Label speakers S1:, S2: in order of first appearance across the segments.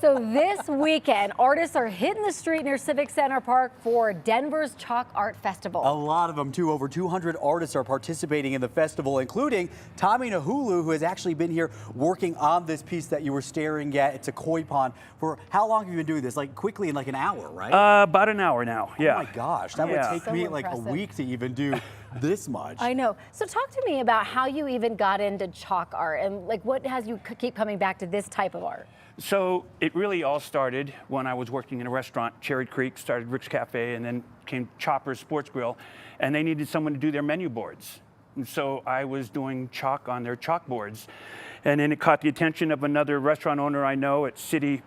S1: So this weekend, artists are hitting the street near Civic Center Park for Denver's Chalk Art Festival.
S2: A lot of them, too. Over 200 artists are participating in the festival, including Tommy Nahulu, who has actually been here working on this piece that you were staring at. It's a koi pond. For how long have you been doing this? Like quickly in like an hour, right?
S3: About an hour now, yeah.
S2: Oh my gosh, that would take me like a week to even do this much.
S1: I know. So talk to me about how you even got into chalk art and like what has you keep coming back to this type of art?
S3: So it really all started when I was working in a restaurant, Cherry Creek, started Rick's Cafe, and then came Chopper's Sports Grill, and they needed someone to do their menu boards. And so I was doing chalk on their chalkboards. And then it caught the attention of another restaurant owner I know at City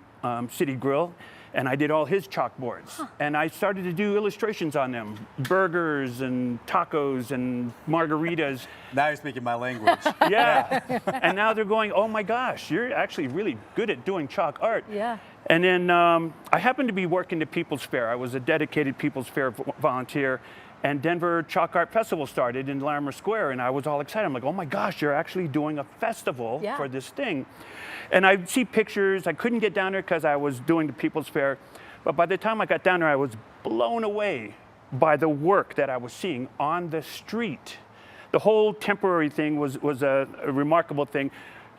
S3: Grill, and I did all his chalkboards. Huh. And I started to do illustrations on them, burgers and tacos and margaritas.
S2: Now you're speaking my language.
S3: Yeah. And now they're going, oh my gosh, you're actually really good at doing chalk art.
S1: Yeah.
S3: And then I happened to be working the People's Fair. I was a dedicated People's Fair volunteer. And Denver Chalk Art Festival started in Larimer Square, and I was all excited. I'm like, oh my gosh, you're actually doing a festival for this thing. And I see pictures. I couldn't get down there because I was doing the People's Fair. But by the time I got down there, I was blown away by the work that I was seeing on the street. The whole temporary thing was a remarkable thing.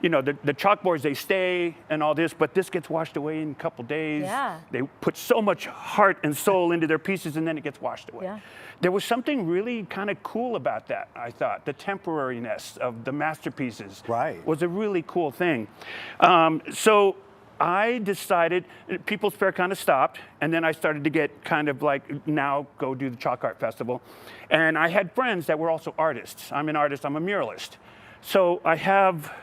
S3: You know, the chalkboards, they stay and all this, but this gets washed away in a couple days.
S1: Yeah.
S3: They put so much heart and soul into their pieces, and then it gets washed away.
S1: Yeah.
S3: There was something really kind of cool about that, I thought. The temporariness of the masterpieces was a really cool thing. So I decided, People's Fair kind of stopped, and then I started to get kind of like, now go do the Chalk Art Festival. And I had friends that were also artists. I'm an artist, I'm a muralist. So I have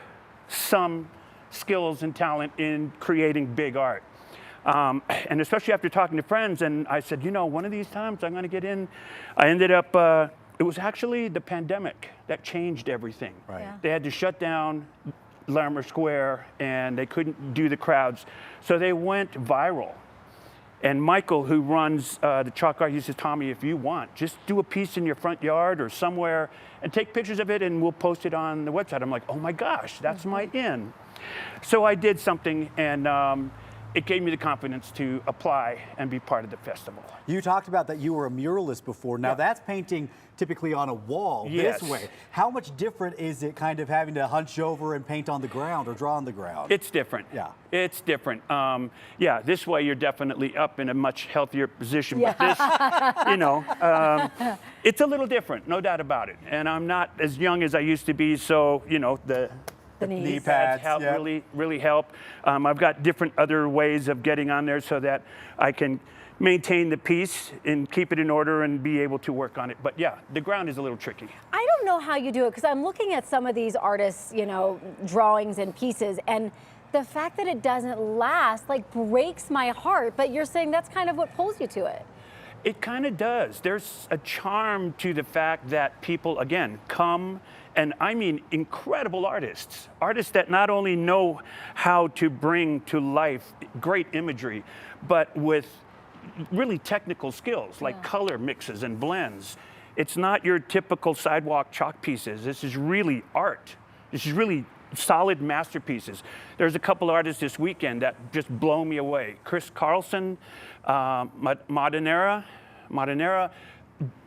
S3: some skills and talent in creating big art. And especially after talking to friends, and I said, you know, one of these times I'm going to get in. I ended up, it was actually the pandemic that changed everything.
S2: Right.
S1: Yeah.
S3: They had to shut down Larimer Square, and they couldn't do the crowds. So they went viral. And Michael, who runs the chalk art, he says, Tommy, if you want, just do a piece in your front yard or somewhere and take pictures of it, and we'll post it on the website. I'm like, oh my gosh, that's my in. So I did something, and it gave me the confidence to apply and be part of the festival.
S2: You talked about that you were a muralist before. Now that's painting typically on a wall this way. How much different is it kind of having to hunch over and paint on the ground or draw on the ground?
S3: It's different. Yeah. It's different. Yeah, this way you're definitely up in a much healthier position. But this, you know, it's a little different, no doubt about it. And I'm not as young as I used to be, so, you know, the knee pads help, really help. I've got different other ways of getting on there so that I can maintain the piece and keep it in order and be able to work on it. But yeah, the ground is a little tricky.
S1: I don't know how you do it because I'm looking at some of these artists, you know, drawings and pieces, and the fact that it doesn't last like breaks my heart. But you're saying that's kind of what pulls you to it.
S3: It kind of does. There's a charm to the fact that people, again, come, and I mean incredible artists. Artists that not only know how to bring to life great imagery, but with really technical skills like color mixes and blends. It's not your typical sidewalk chalk pieces. This is really art. This is really solid masterpieces. There's a couple artists this weekend that just blow me away. Chris Carlson, Modenera,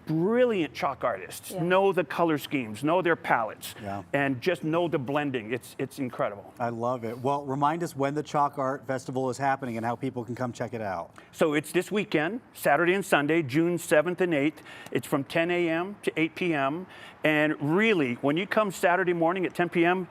S3: brilliant chalk artists. Know the color schemes, know their palettes, and just know the blending. It's incredible.
S2: I love it. Well, remind us when the Chalk Art Festival is happening and how people can come check it out.
S3: So it's this weekend, Saturday and Sunday, June 7th and 8th. It's from 10 a.m. to 8 p.m. And really, when you come Saturday morning at 10 p.m.,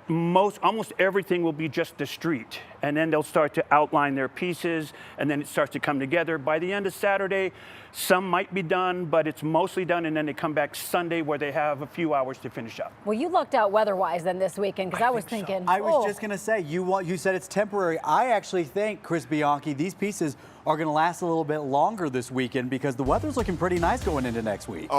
S3: almost everything will be just the street, and then they'll start to outline their pieces, and then it starts to come together. By the end of Saturday, some might be done, but it's mostly done, and then they come back Sunday where they have a few hours to finish up.
S1: Well, you lucked out weather-wise then this weekend, because I was thinking,
S2: I was just gonna say, you said it's temporary. I actually think, Chris Bianchi, these pieces are gonna last a little bit longer this weekend because the weather's looking pretty nice going into next week.